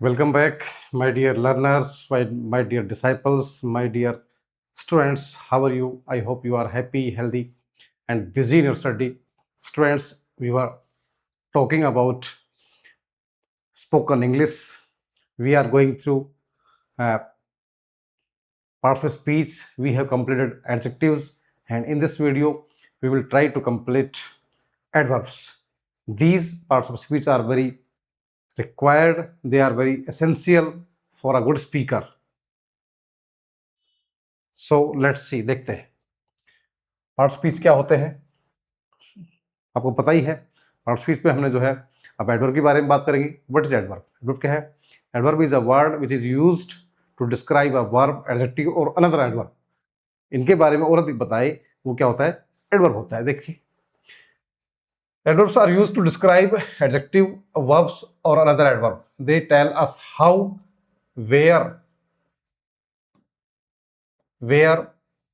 Welcome back, my dear learners, my dear disciples, my dear students. How are you? I hope you are happy, healthy, and busy in your study. Students, we were talking about spoken English. We are going through uh, parts of speech. We have completed adjectives, and in this video, we will try to complete adverbs. These parts of speech are very required, they are very essential for a good speaker. So let's see, देखते हैं part speech क्या होते हैं। आपको पता ही है, part speech पे हमने जो है अब एडवर्ब के बारे में बात करेंगे। What is adverb? एडवर्ब क्या है? Adverb is a word which is used to describe a verb, adjective और अनदर एडवर्ब। इनके बारे में और अधिक बताए वो क्या होता है? एडवर्ब होता है। देखिए, adverbs are used to describe adjective, verbs और another adverb. They tell us how, where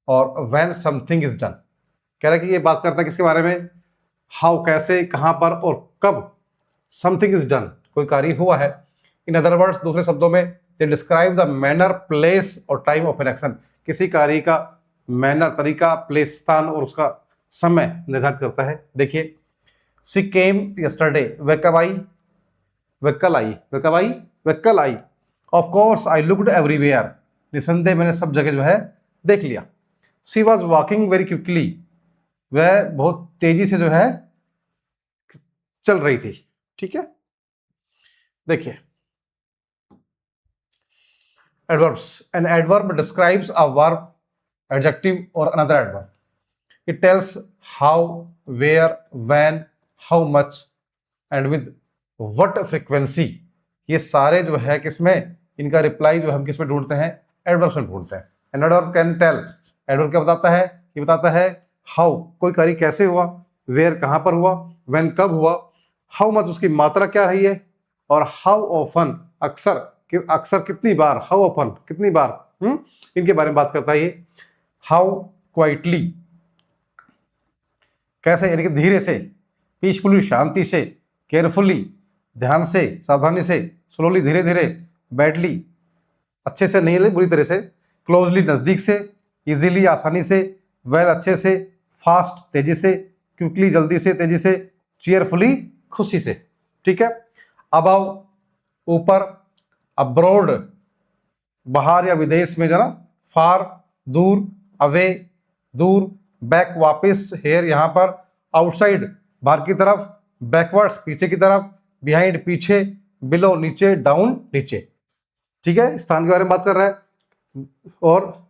और व्हेन समथिंग इज डन। कह रहा है कि ये बात करता है किसके बारे में? हाउ, कैसे, कहां पर और कब समथिंग इज डन, कोई कार्य हुआ है। इन अदर वर्ड्स, दूसरे शब्दों में, they describe the manner, place और टाइम ऑफ एन एक्शन। किसी कार्य का मैनर, तरीका, प्लेस, स्थान और उसका समय निर्धारित करता है। देखिए, शी केम यस्टरडे, वह कब आई? वह कल आई। वह कब आई? वह कल आई। Of course I looked everywhere, निसंदेह मैंने सब जगह जो है देख लिया। She was walking very quickly, वह बहुत तेजी से जो है चल रही थी। ठीक है, देखिए, adverbs. An adverb describes a verb, adjective और another adverb. It tells how, where, when, how much and with what frequency. ये सारे जो है किसमें, इनका रिप्लाई जो हम किस में ढूंढते हैं? एडवर्ब्स में ढूंढते हैं। An adverb can tell, adverb क्या बताता है? ये बताता है हाउ, कोई कार्य कैसे हुआ, वेयर कहां पर हुआ, व्हेन कब हुआ, हाउ मच उसकी मात्रा क्या रही है, और हाउ ऑफन अक्सर, अक्सर कितनी बार, हाउ ऑफन कितनी बार, इनके बारे में बात करता है ये। हाउ क्वाइटली, कैसे यानी कि धीरे से, पीसफुली शांति से, केयरफुली ध्यान से, सावधानी से, स्लोली धीरे धीरे, बैडली अच्छे से नहीं ले, बुरी तरह से, क्लोजली नजदीक से, इजीली आसानी से, वेल अच्छे से, फास्ट तेजी से, क्विकली जल्दी से, तेजी से, चीयरफुली खुशी से। ठीक है, अबव ऊपर, अब्रोड बाहर या विदेश में जरा, फार दूर, अवे दूर, बैक वापस, हेयर यहां पर, आउटसाइड बाहर की तरफ, बैकवर्ड्स पीछे की तरफ, बिहाइंड पीछे, बिलो नीचे, डाउन नीचे। ठीक है, स्थान के बारे में बात कर रहा है। और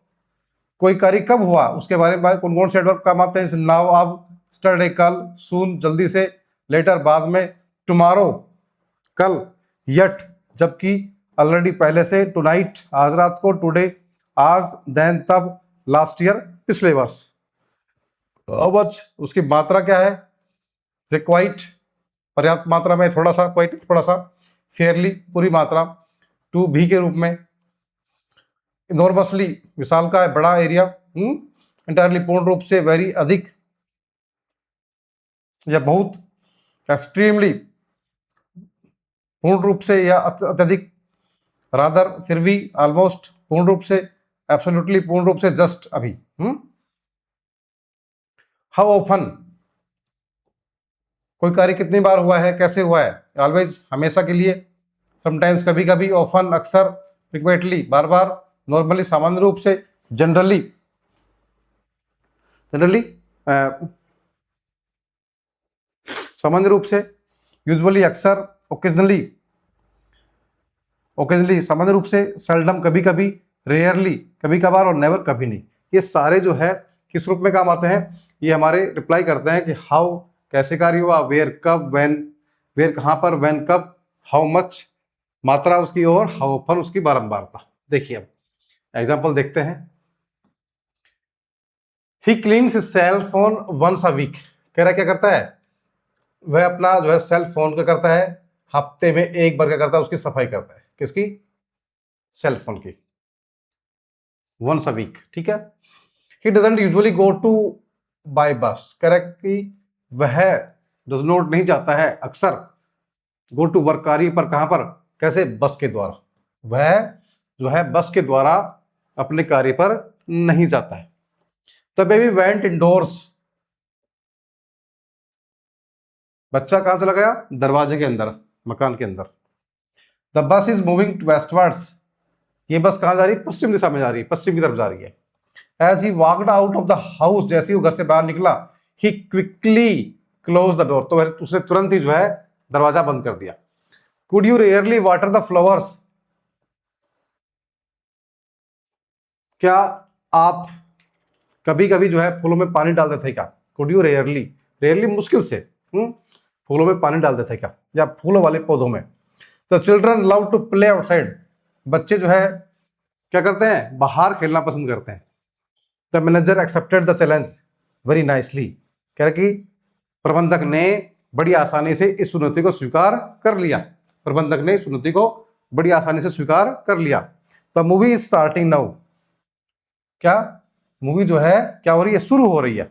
कोई कार्य कब हुआ उसके बारे में कौन कौन से एडवर्ब काम आते हैं? नाउ अब, स्टरडे कल, सून जल्दी से, लेटर बाद में, टुमारो कल, यट जबकि, ऑलरेडी पहले से, टुनाइट आज रात को, टुडे आज, देन तब, लास्ट ईयर पिछले वर्ष। अब उसकी मात्रा क्या है? क्वाइट पर्याप्त मात्रा में, थोड़ा सा, क्वाइट थोड़ा सा, फेयरली पूरी मात्रा, टू भी के रूप में, इनॉर्मसली विशाल का है, बड़ा एरिया, इंटायरली पूर्ण रूप से, वेरी अधिक या बहुत, एक्सट्रीमली पूर्ण रूप से या अत्यधिक, रादर फिर भी, ऑलमोस्ट पूर्ण रूप से, एब्सोल्युटली पूर्ण रूप से, जस्ट अभी। हाउ ऑफन, कोई कार्य कितनी बार हुआ है, कैसे हुआ है? ऑलवेज हमेशा के लिए, समटाइम्स कभी कभी, ऑफन अक्सर, फ्रिक्वेंटली बार बार, नॉर्मली सामान्य रूप से, जनरली सामान्य रूप से, यूजुअली अक्सर, ओकेजनली सामान्य रूप से, सेल्डम कभी कभी, रेयरली कभी कभार, और नेवर कभी नहीं। ये सारे जो है किस रूप में काम आते हैं? ये हमारे रिप्लाई करते हैं कि हाउ कैसे कार्य हुआ, वेयर कब, व्हेन वेयर कहां पर, व्हेन कब, हाउ मच मात्रा उसकी, और हाउ ऑफन उसकी बारंबारता। देखिए, अब एग्जांपल देखते हैं। He cleans his cell phone once a week. कह रहा है क्या करता है? वह अपना जो है सेल फोन का करता है, हफ्ते में एक बार क्या करता है? उसकी सफाई करता है। किसकी? सेल फोन की, वंस अ वीक। ठीक है। He doesn't usually go to by bus. कह रहा है कि वह डज नॉट नहीं जाता है अक्सर, गो टू वर्क कार्य पर, कहां पर? कैसे? बस के द्वारा। वह जो है बस के द्वारा अपने कार्य पर नहीं जाता है। द बेबी वेंट इंडोर्स, बच्चा कहां चला गया? दरवाजे के अंदर, मकान के अंदर। The bus is moving westwards, ये बस कहां जा रही है? पश्चिम दिशा में जा रही है, पश्चिम की तरफ जा रही है। As he walked out of the house, जैसे ही वो घर से बाहर निकला, he quickly close the door, तो उसने तुरंत ही जो है दरवाजा बंद कर दिया। Could you rarely water the flowers, क्या आप कभी कभी जो है फूलों में पानी डाल देते क्या? कुड यू रेयरली, रेयरली मुश्किल से, फूलों में पानी डाल देते क्या, या फूलों वाले पौधों में। The children love to play outside, बच्चे जो है क्या करते हैं? बाहर खेलना पसंद करते हैं। The manager accepted the challenge very nicely, कह रहे कि प्रबंधक ने बड़ी आसानी से इस चुनौती को स्वीकार कर लिया। प्रबंधक ने इस चुनौती को बड़ी आसानी से स्वीकार कर लिया। The movie is starting now, क्या मूवी जो है क्या हो रही है? शुरू हो रही है।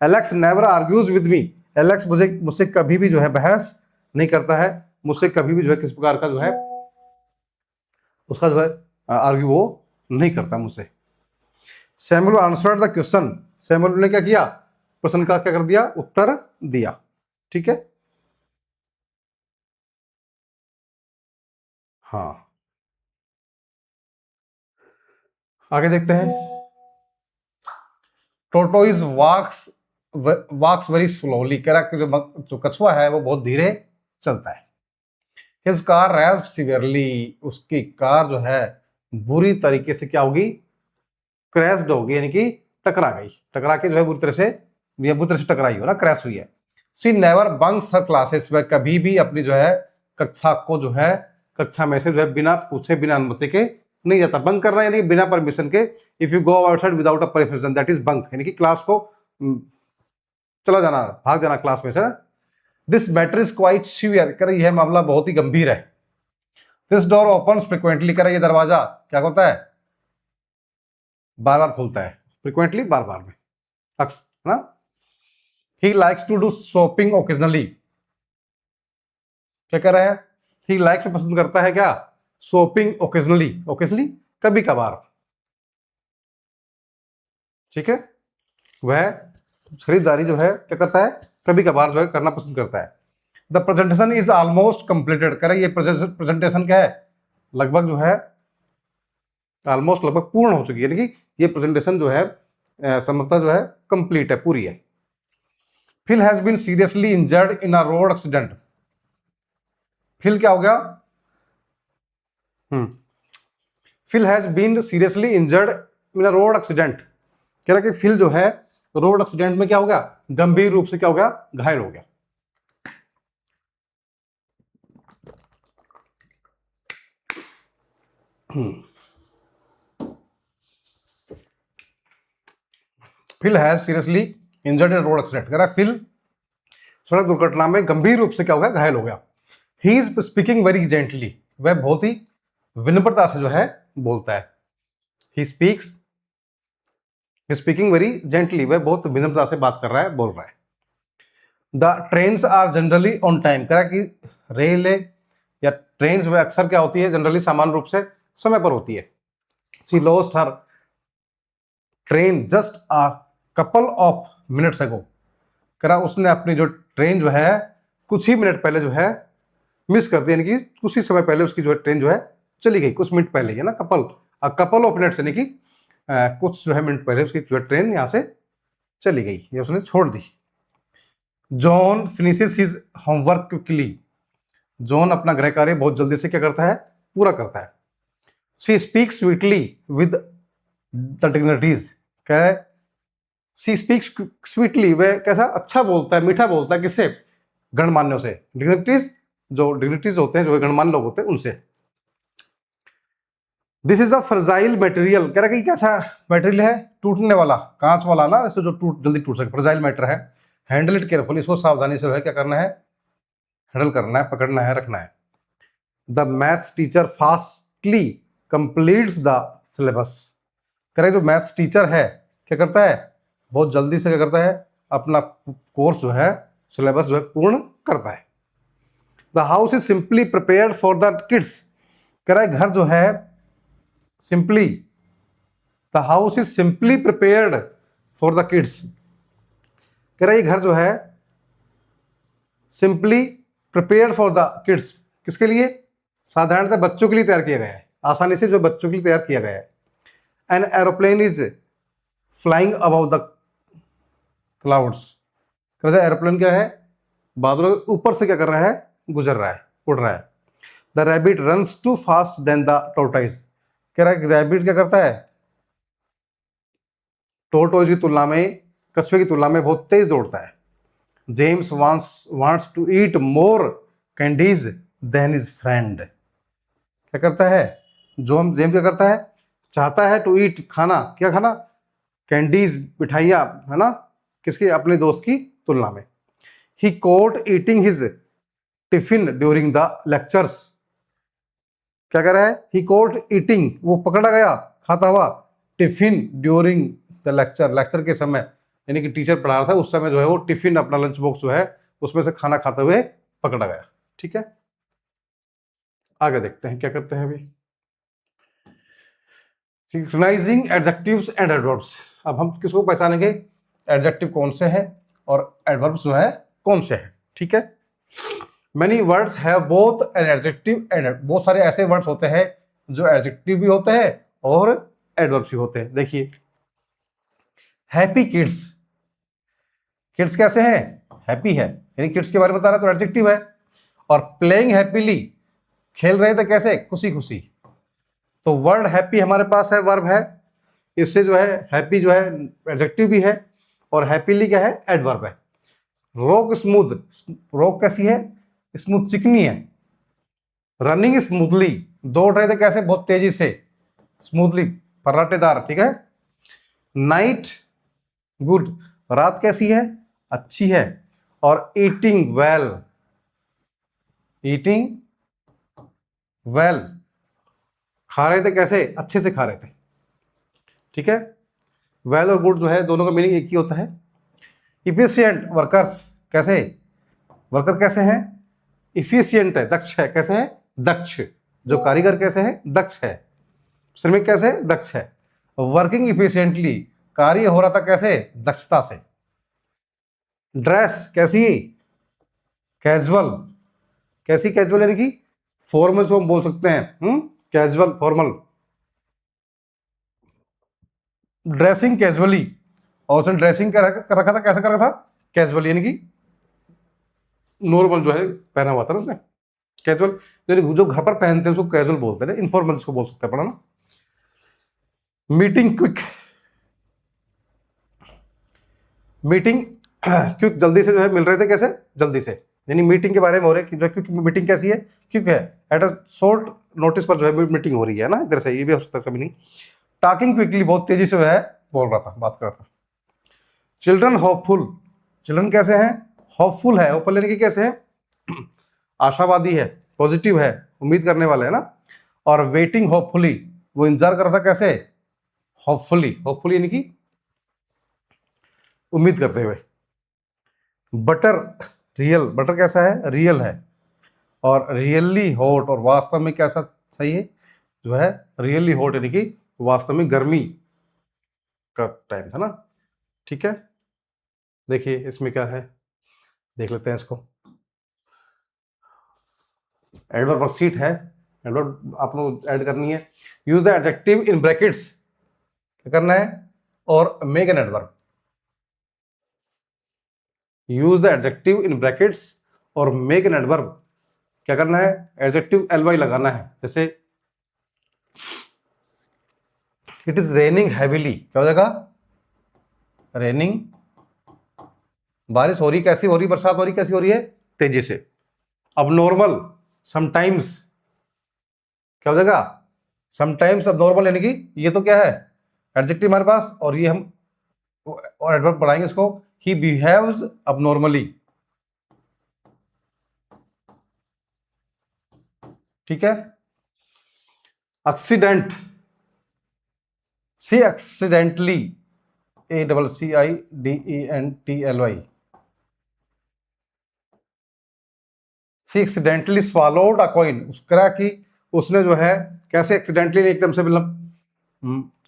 Alex never argues with me, Alex मुझसे कभी भी जो है बहस नहीं करता है, मुझसे कभी भी जो है किस प्रकार का जो है उसका जो है आर्ग्यू वो नहीं करता मुझसे। Samuel answered the question, Samuel ने क्या किया? प्रश्न का क्या कर दिया? उत्तर दिया। ठीक है, हाँ आगे देखते हैं। टोटोइज वॉक्स वेरी स्लोली, कह रहा कि जो कछुआ है वो बहुत धीरे चलता है। हिज कार रैज्ड सीवियरली, उसकी कार जो है बुरी तरीके से क्या होगी? क्रैश्ड होगी, यानी कि टकरा गई, टकरा के जो है बुरी तरह से टकराई हो ना, क्रैश हुई है। सी नेवर बंक्स हर क्लासेस, वह कभी भी अपनी जो है कक्षा को जो है कक्षा में से जो है बिना पूछे बिना अनुमति के नहीं जाता। बंक करना यानी बिना परमिशन के। If you go outside without a permission that is bunk, यानी कि क्लास को चला जाना, भाग जाना क्लास में से ना। This matter is quite severe, कह रही यह मामला बहुत ही गंभीर है। दिस डोर ओपन्स फ्रिक्वेंटली, कह रहा ये दरवाजा क्या होता है? बार बार खुलता है, फ्रिक्वेंटली बार बार में, अक्सर ना। He likes to do shopping occasionally, क्या कर रहे हैं? ही लाइक्स पसंद करता है क्या? शॉपिंग ओकेजनली, ओकेजनली कभी कभार। ठीक है, वह खरीदारी जो है क्या करता है? कभी कभार जो है करना पसंद करता है। The presentation is almost completed, कह रहे ये प्रेजेंटेशन क्या है? लगभग जो है ऑलमोस्ट लगभग पूर्ण हो चुकी है, यानी कि ये प्रेजेंटेशन जो है समझता जो है कंप्लीट है, पूरी है। Phil has been seriously injured in a road accident, Phil क्या हो गया? Phil has been seriously injured in a road accident, कह रहा कि फिल जो है रोड एक्सीडेंट में क्या हो गया? गंभीर रूप से क्या हो गया? घायल हो गया। Phil has seriously injured in road accident, कह रहा फिल सड़क दुर्घटना में गंभीर रूप से क्या हो गया? घायल हो गया। He is speaking very gently, वह बहुत ही विनम्रता से जो है बोलता है। ही स्पीकिंग वेरी जेंटली, वह बहुत विनम्रता से बात कर रहा है, बोल रहा है। The trains are generally on time, कह रहा कि रेल या ट्रेन वह अक्सर क्या होती है? जनरली सामान्य रूप से समय पर होती है। She lost her train just a couple of minutes ago, कह रहा उसने अपनी जो ट्रेन जो है कुछ ही मिनट पहले जो है मिस कर दी, यानी कि कुछ ही समय पहले उसकी जो है ट्रेन जो है चली गई, कुछ मिनट पहले, है ना। कपल ऑफ मिनट्स यानी कि कुछ जो है मिनट पहले उसकी जो है ट्रेन यहाँ से चली गई या उसने छोड़ दी। John finishes his homework quickly, John अपना गृह कार्य बहुत जल्दी से क्या करता है? पूरा करता है। She speak sweetly with the dignities, क्या सी स्पीक्स स्वीटली, वह कैसा? अच्छा बोलता है, मीठा बोलता है, किससे? गणमान्यों से। डिग्निटीज, जो डिग्निटीज होते हैं, जो गणमान्य लोग होते हैं, उनसे। This is a fragile material, कह रहा कि कैसा मटेरियल है? टूटने वाला, कांच वाला ना, ऐसे जो जल्दी टूट सके, फ्रजाइल मैटर है। हैंडल इट केयरफुली, इसको सावधानी से है क्या करना है? हैंडल करना है, पकड़ना है, रखना है। The maths teacher fastly completes the syllabus, कह रहे जो मैथ्स टीचर है क्या करता है? बहुत जल्दी से क्या करता है? अपना कोर्स जो है, सिलेबस जो है पूर्ण करता है। The house is simply prepared for the kids, कह रहा है घर जो है simply, the house is simply prepared for the kids, कह रहा है ये घर जो है simply prepared for the kids, किसके लिए, साधारणतः बच्चों के लिए तैयार किया गया है, आसानी से जो बच्चों के लिए तैयार किया गया है। An aeroplane is flying about the clouds, कहते हैं एरोप्लेन क्या है, बादलों के ऊपर से क्या कर रहा है, गुजर रहा है, उड़ रहा है। The rabbit runs too fast than the tortoise, कह रहा है रैबिट क्या करता है, टोर्टोइज की तुलना में, कछुए की तुलना में बहुत तेज दौड़ता है। James wants to eat more candies then his friend, क्या करता है, जेम्स क्या करता है, चाहता है टू ईट, खाना, क्या खाना, कैंडीज, मिठाइयाँ, है ना, किसकी, अपने दोस्त की तुलना में। He got eating his tiffin during the lectures, क्या कर रहा है, ही कोट ईटिंग, वो पकड़ा गया खाता हुआ, tiffin during the lecture, lecture के समय, यानी कि टीचर पढ़ा रहा था उस समय जो है वो टिफिन, अपना लंच बॉक्स जो है उसमें से खाना खाते हुए पकड़ा गया। ठीक है, आगे देखते हैं क्या करते हैं अभी। रिकॉग्नाइजिंग एडजेक्टिव्स एंड एडवर्ब्स, अब हम किसको पहचानेंगे, एडजेक्टिव कौन से हैं और एडवर्ब्स जो है कौन से हैं। ठीक है, many words have both an adjective and, बहुत सारे ऐसे वर्ड्स होते हैं जो एडजेक्टिव भी होते हैं और एडवर्ब्स भी होते हैं। देखिए हैप्पी किड्स, किड्स कैसे हैं, हैप्पी है, यानी किड्स के बारे में बता रहा है तो एडजेक्टिव है। और प्लेइंग हैप्पीली, खेल रहे थे कैसे, खुशी खुशी, तो वर्ड हैप्पी हमारे पास है, वर्ब है, इससे जो है हैप्पी जो है एडजेक्टिव भी है और हैप्पीली क्या है, एडवर्ब है। रोक स्मूथ, रोक कैसी है, स्मूथ, चिकनी है। रनिंग स्मूथली, दौड़ रहे थे कैसे, बहुत तेजी से, स्मूथली, फर्राटेदार। ठीक है, नाइट गुड, रात कैसी है, अच्छी है। और ईटिंग वेल, ईटिंग वेल, खा रहे थे कैसे, अच्छे से खा रहे थे। ठीक है, वेल और गुड जो है दोनों का मीनिंग एक ही होता है। इफिशिएंट वर्कर्स, कैसे, वर्कर कैसे हैं, इफिशिएंट है, दक्ष है, कैसे है, दक्ष, जो कारीगर कैसे है, दक्ष है। श्रमिक कैसे, दक्ष है। वर्किंग इफिशिएंटली, कार्य हो रहा था कैसे, दक्षता से। ड्रेस कैसी, कैजुअल, कैसी, कैजुअल यानी कि फॉर्मल जो हम बोल सकते हैं, कैजुअल फॉर्मल। ड्रेसिंग कैजुअली, और उसने ड्रेसिंग कर रखा था, कैसा कर रखा था, कैजुअल, यानी कि नॉर्मल जो है पहना हुआ था ना उसने, कैजुअल, यानी जो घर पर पहनते हैं उसको कैजुअल बोलते हैं, इनफॉर्मल इसको बोल सकते हैं अपना ना। मीटिंग क्विक, मीटिंग क्विक, जल्दी से जो है मिल रहे थे कैसे, जल्दी से, यानी मीटिंग के बारे में हो रहा है कि जो क्विक मीटिंग कैसी है, क्विक है, एट अ शॉर्ट नोटिस पर जो है मीटिंग हो रही है ना, इधर से, ये भी हो सकता है सभी नहीं। टॉकिंग क्विकली, बहुत तेजी से जो है बोल रहा था, बात कर रहा था। चिल्ड्रन होपफुल, चिल्ड्रन कैसे हैं, होपफुल है, होपफुल यानी कि कैसे है, आशावादी है, पॉजिटिव है, उम्मीद करने वाले है ना। और वेटिंग होपफुली, वो इंतजार कर रहा था कैसे, होपफुली, होपफुली यानी कि उम्मीद करते हुए। बटर रियल, बटर कैसा है, रियल है। और रियली हॉट, और वास्तव में कैसा सही है, जो है रियली हॉट यानी कि वास्तव में गर्मी का टाइम था ना। ठीक है, देखिए इसमें क्या है, देख लेते हैं इसको। एडवर्ब वर्कशीट है, एडवर्ब आप लोग ऐड करनी है। Use the adjective in brackets, क्या करना है, और make an adverb. Use the adjective in brackets और मेक एन एडवर्ब, क्या करना है, एडजेक्टिव एलवाई लगाना है। जैसे इट इज रेनिंग हैवीली, क्या हो जाएगा, रेनिंग, बारिश हो रही, कैसी हो रही, बरसात हो रही, कैसी हो रही है, तेजी से। अब नॉर्मल, समटाइम्स, क्या हो जाएगा, समटाइम्स। अब नॉर्मल यानी कि ये तो क्या है, एडजेक्टिव हमारे पास, और ये हम और एडवर्ब बढ़ाएंगे इसको, ही बिहेव्स अब नॉर्मली। ठीक है, accident, see accidentally, ACCIDENTLY, she accidentally swallowed a coin, उसका कि उसने जो है कैसे एक्सीडेंटली एकदम से मतलब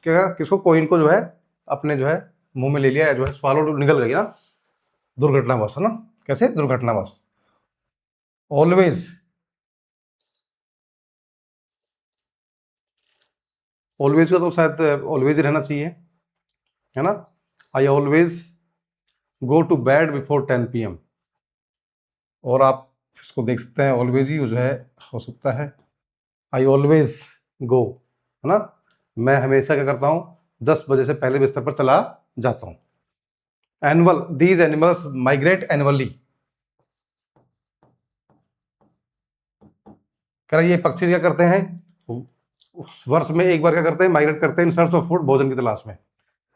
क्या किसको कॉइन को जो है अपने जो है मुंह में ले लिया, जो है स्वालोड निकल गई ना, दुर्घटनावश है ना, कैसे दुर्घटनावश। ऑलवेज, ऑलवेज का तो शायद ऑलवेज ही रहना चाहिए, है ना। I always go to bed before 10 PM, और आप इसको देख सकते हैं ऑलवेज ही जो है हो सकता है आई ऑलवेज गो, है ना, मैं हमेशा क्या करता हूँ 10 बजे से पहले बिस्तर पर चला जाता हूँ। Annual, these animals migrate annually, कह रहा ये पक्षी क्या करते हैं वर्ष में एक बार क्या करते हैं, माइग्रेट करते हैं इन सर्च ऑफ फूड, भोजन की तलाश में।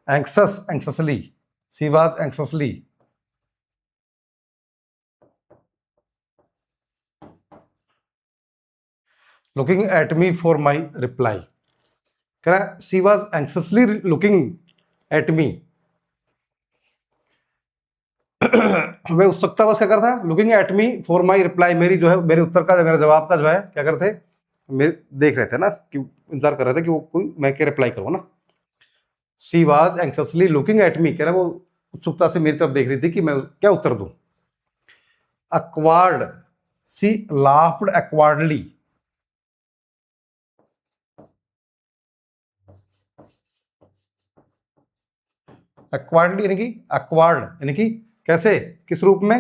Anxious, anxiously, she was anxiously, looking at me for my reply, कह रहा she was anxiously looking at me, वह उत्सुकता बस क्या करता है, looking at me for my reply, मेरी जो है मेरे उत्तर का, मेरे जवाब का जो है क्या करते, मेरे देख रहे थे ना, कि इंतजार कर रहे थे कि वो कोई मैं क्या रिप्लाई करूँ ना। She was anxiously looking at me, कह रहा वो उत्सुकता से मेरी तरफ देख रही थी कि मैं क्या उत्तर दूं। अक्वार्ड, सी लाफ्ड एक्वार्डली, एक्वार्डली यानी कि एक्वार्ड यानी कि कैसे, किस रूप में,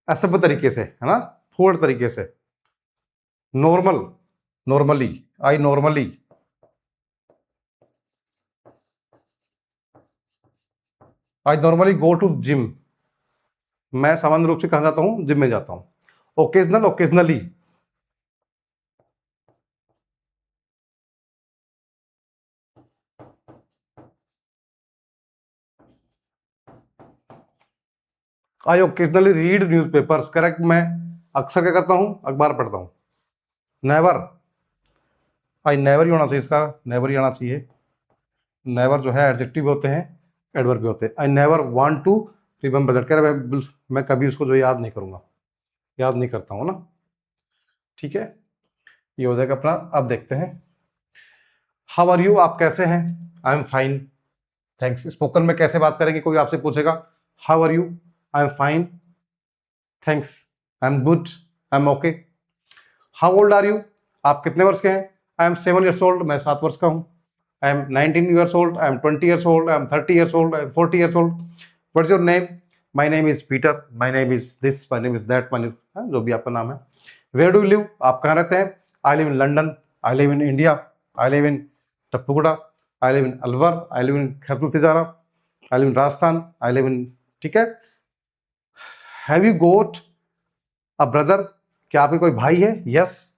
असभ्य तरीके से, है ना, फूड तरीके से। Normal, normally, I normally, I normally go to gym, मैं सामान्य रूप से कहाँ जाता हूँ, जिम में जाता हूँ। Occasional, occasionally, I occasionally read newspapers, correct, मैं अक्सर क्या करता हूँ, अखबार पढ़ता हूँ। नेवर, आई नेवर ही होना चाहिए, इसका नेवर ही आना चाहिए। नेवर जो है एडजेक्टिव भी होते हैं, एडवर्ब भी होते हैं। I never want to remember that, कह रहा मैं कभी उसको जो याद नहीं करूँगा, याद नहीं करता हूँ ना, ठीक है, ये हो जाएगा अपना। अब देखते हैं हाउ आर यू, आप कैसे हैं। I am fine, thanks. Spoken में कैसे बात करेंगे, कोई आपसे पूछेगा how are you, I am fine, thanks, I am good, I am okay. How old are you, आप कितने वर्ष के हैं। आई एम 7 years old, मैं 7 वर्ष का हूँ। I am 19 years old, I am 20 years old, I am 30 years old, I am 40 years old। What is your name, my name is Peter, my name is this, my name is that, my name, जो भी आपका नाम है। Where do you live, आप कहाँ रहते हैं। I live in London, I live in India, I live in Tappuguda, I live in Alwar, I live in Khairthal Tijara, I live in Rajasthan, I live in, ठीक है। Have you got a brother, क्या आपके कोई भाई है। Yes,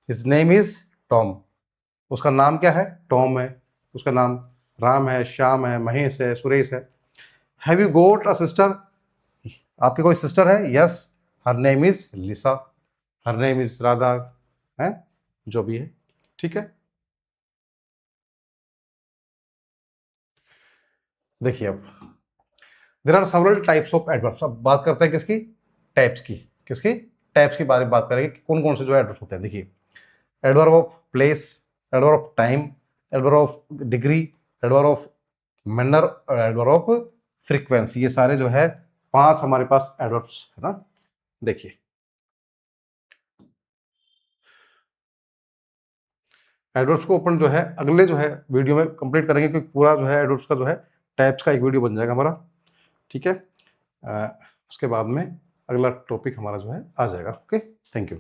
his name is Tom, उसका नाम क्या है, टॉम है। उसका नाम राम है, श्याम है, महेश है, सुरेश है। Have you got a sister, आपकी कोई सिस्टर है। Yes, her name is Lisa, her name is Radha, है, जो भी है, ठीक है। देखिए अब there are several types of adverbs, अब बात करते हैं किसकी, टाइप्स की, किसकी, टाइप्स के बारे में बात करेंगे कि कौन कौन से जो है एडवर्ब्स होते हैं। देखिए adverb of place, adverb of time, adverb of degree, adverb of manner और एडवर्ब ऑफ फ्रीक्वेंसी, ये सारे जो है 5 हमारे पास एडवर्ब्स है ना। देखिए एडवर्ब्स को अपन जो है अगले जो है वीडियो में कंप्लीट करेंगे, क्योंकि पूरा जो है एडवर्ब्स का जो है टाइप्स का एक वीडियो बन जाएगा हमारा, ठीक है। उसके बाद में अगला टॉपिक हमारा जो है आ जाएगा। Okay, thank you.